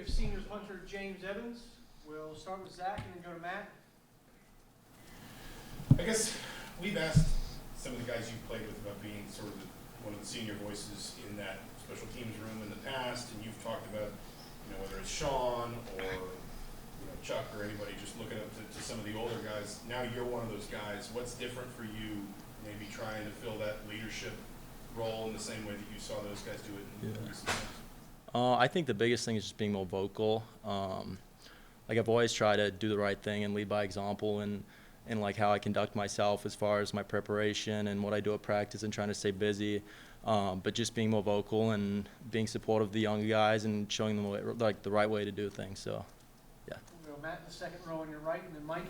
have senior punter James Evans. We'll start with Zach and then go to Matt. I guess we've asked some of the guys you've played with about being sort of one of the senior voices in that special teams room in the past, and you've talked about, whether it's Sean or Chuck or anybody just looking up to some of the older guys. Now you're one of those guys. What's different for you, maybe trying to fill that leadership role in the same way that you saw those guys do it in recent times? I think the biggest thing is just being more vocal. I've always tried to do the right thing and lead by example, and like how I conduct myself as far as my preparation and what I do at practice and trying to stay busy. But just being more vocal and being supportive of the younger guys and showing them the right way to do things. So, yeah. We'll go Matt in the second row on your right, and then Mike.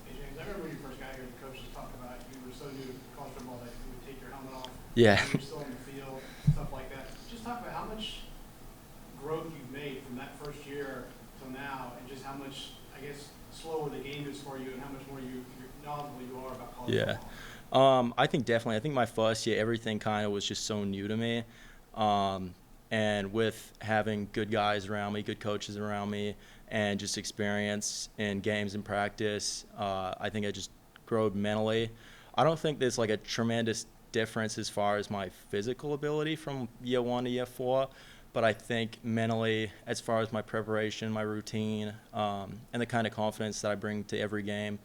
Hey James, I remember when you first got here, the coaches talked about you were so new to college football that you would take your helmet off. Yeah. You were still in the field, stuff like that. Just talk about how much growth you've made from that first year till now, and just how much, I guess, slower the game is for you, and how much more you're knowledgeable you are about college football. I think definitely. I think my first year, everything kind of was just so new to me. And with having good guys around me, good coaches around me, and just experience in games and practice, I think I just grew mentally. I don't think there's like a tremendous difference as far as my physical ability from year 1 to year 4. But I think mentally, as far as my preparation, my routine, and the kind of confidence that I bring to every game,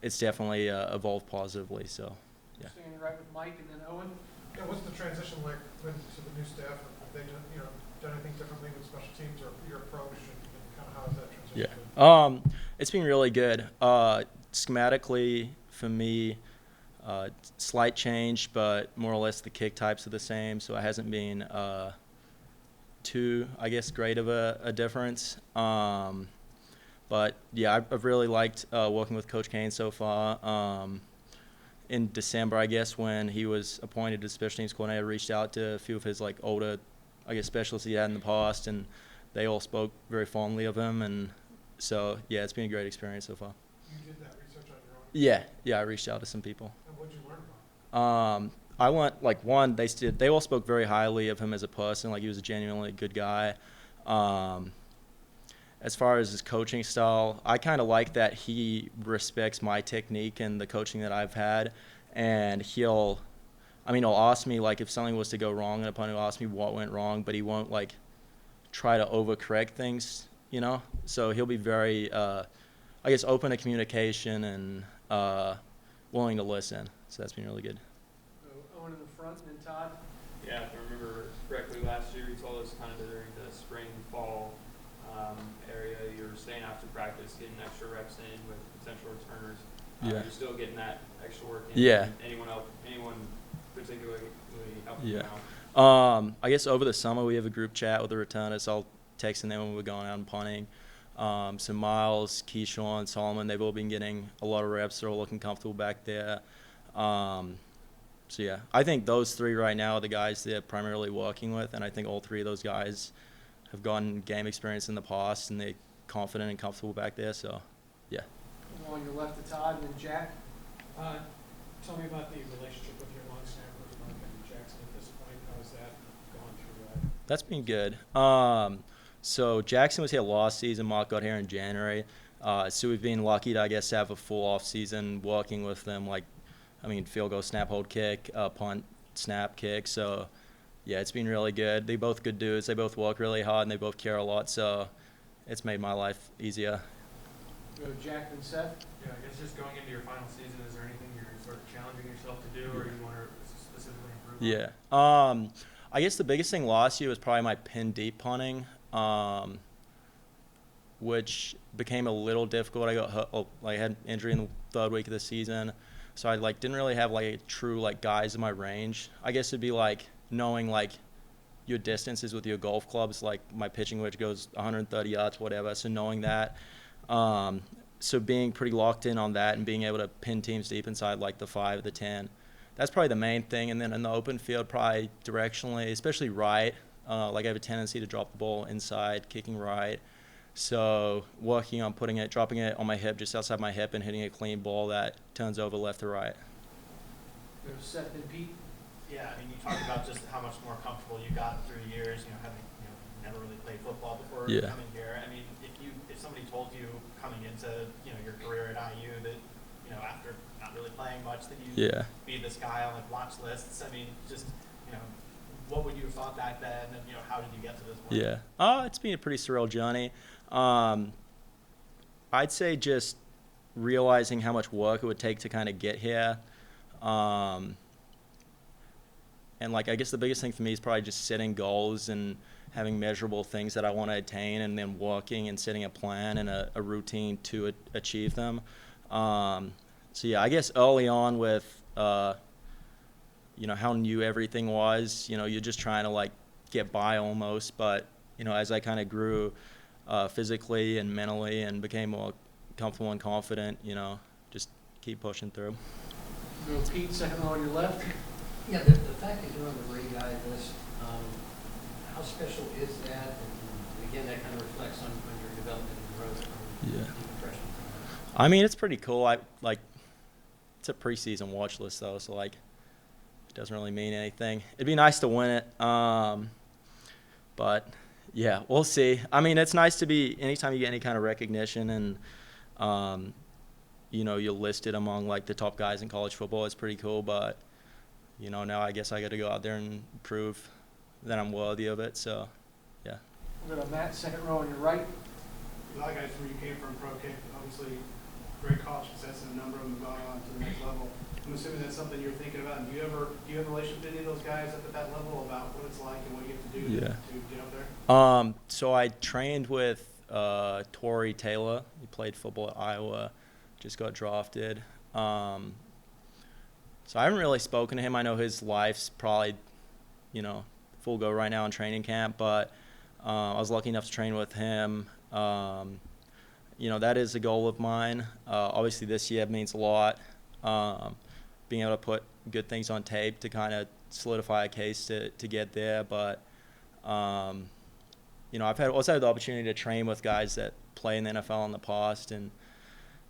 it's definitely evolved positively. So, yeah. Staying right with Mike and then Owen. Yeah, what's the transition like to the new staff? Have they done anything differently with special teams or your approach, and kind of how has that transition been? It's been really good. Schematically, for me, slight change, but more or less the kick types are the same, so it hasn't been too, I guess, great of a difference. But yeah, I've really liked working with Coach Kane so far. In December, I guess, when he was appointed as special teams coordinator, I reached out to a few of his older, I guess, specialists he had in the past, and they all spoke very fondly of him. And so, yeah, it's been a great experience so far. You did that research on your own? Yeah, I reached out to some people. And what did you learn about? I went, they all spoke very highly of him as a person. He was a genuinely good guy. As far as his coaching style, I kind of like that he respects my technique and the coaching that I've had. And he'll ask me, if something was to go wrong, an opponent will ask me what went wrong, but he won't, try to overcorrect things, So he'll be very, open to communication and willing to listen. So that's been really good. Owen in the front and then Todd. Yeah, if I remember correctly, last year you told us kind of during the spring, fall area, you were staying after practice, getting extra reps in with potential returners. Yeah. You're still getting that extra work in. Yeah. Anyone particularly helping you Yeah. out? I guess over the summer we have a group chat with the returners. I'll text them when we're going out and punting. So Miles, Keyshawn, Solomon, they've all been getting a lot of reps. They're all looking comfortable back there. So, yeah, I think those three right now are the guys they're primarily working with, and I think all three of those guys have gotten game experience in the past, and they're confident and comfortable back there. So, yeah. On your left to Todd and then Jack. Tell me about the relationship with your long snappers, Mark and Jackson, at this point. How has that gone through? That's been good. So Jackson was here last season. Mark got here in January. So we've been lucky to, I guess, have a full off season working with them, field goal, snap, hold, kick, punt, snap, kick. So, yeah, it's been really good. They're both good dudes. They both work really hard, and they both care a lot. So it's made my life easier. Go to Jack and Seth. Yeah, I guess just going into your final season, is there anything you're sort of challenging yourself to do, or you want to specifically improve on? Yeah. I guess the biggest thing last year was probably my pin deep punting, which became a little difficult. I got hurt, I had injury in the third week of the season. So I didn't really have a true guys in my range. I guess it'd be knowing your distances with your golf clubs, my pitching wedge goes 130 yards, whatever. So knowing that, so being pretty locked in on that and being able to pin teams deep inside the 5, the 10, that's probably the main thing. And then in the open field, probably directionally, especially right. I have a tendency to drop the ball inside, kicking right. So working on dropping it on my hip, just outside my hip, and hitting a clean ball that turns over left to right. Go to Seth and Pete. Yeah, you talked about just how much more comfortable you got through the years, having never really played football before coming here. playing much that you Yeah. be this guy on like watch lists? I mean, just, you know, what would you have thought back then, and you know, how did you get to this point? Yeah. It's been a pretty surreal journey. I'd say just realizing how much work it would take to kind of get here. And like, I guess the biggest thing for me is probably just setting goals and having measurable things that I want to attain, and then working and setting a plan and a routine to achieve them. So yeah, I guess early on with, you know, how new everything was, you know, you're just trying to like get by almost. But, you know, as I kind of grew physically and mentally and became more comfortable and confident, you know, just keep pushing through. Go Pete, second row on your left. Yeah, the fact that you're on the grade guy list, how special is that? And again, that kind of reflects on your development and growth from Yeah. the freshman. I mean, it's pretty cool. It's a preseason watch list though, so like, it doesn't really mean anything. It'd be nice to win it, but yeah, we'll see. I mean, it's nice to be anytime you get any kind of recognition and you know, you're listed among like the top guys in college football. It's pretty cool, but you know, now I guess I got to go out there and prove that I'm worthy of it. So, yeah. We'll go to Matt, second row on your right. A lot of guys where you came from pro kick, obviously great college success and a number of them going on to the next level. I'm assuming that's something you're thinking about. And do you have a relationship with any of those guys up at that level about what it's like and what you have to do Yeah. to get up there? So I trained with Torrey Taylor. He played football at Iowa, just got drafted. So I haven't really spoken to him. I know his life's probably, you know, full go right now in training camp, but I was lucky enough to train with him. You know, that is a goal of mine. Obviously this year means a lot. Being able to put good things on tape to kind of solidify a case to get there. But, you know, I've also had the opportunity to train with guys that play in the NFL in the past, and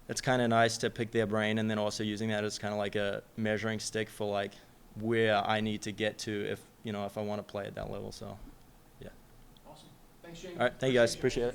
it's kind of nice to pick their brain and then also using that as kind of like a measuring stick for like where I need to get to if I want to play at that level. So, yeah. Awesome. Thanks, Shane. All right. Thank you guys. Appreciate it.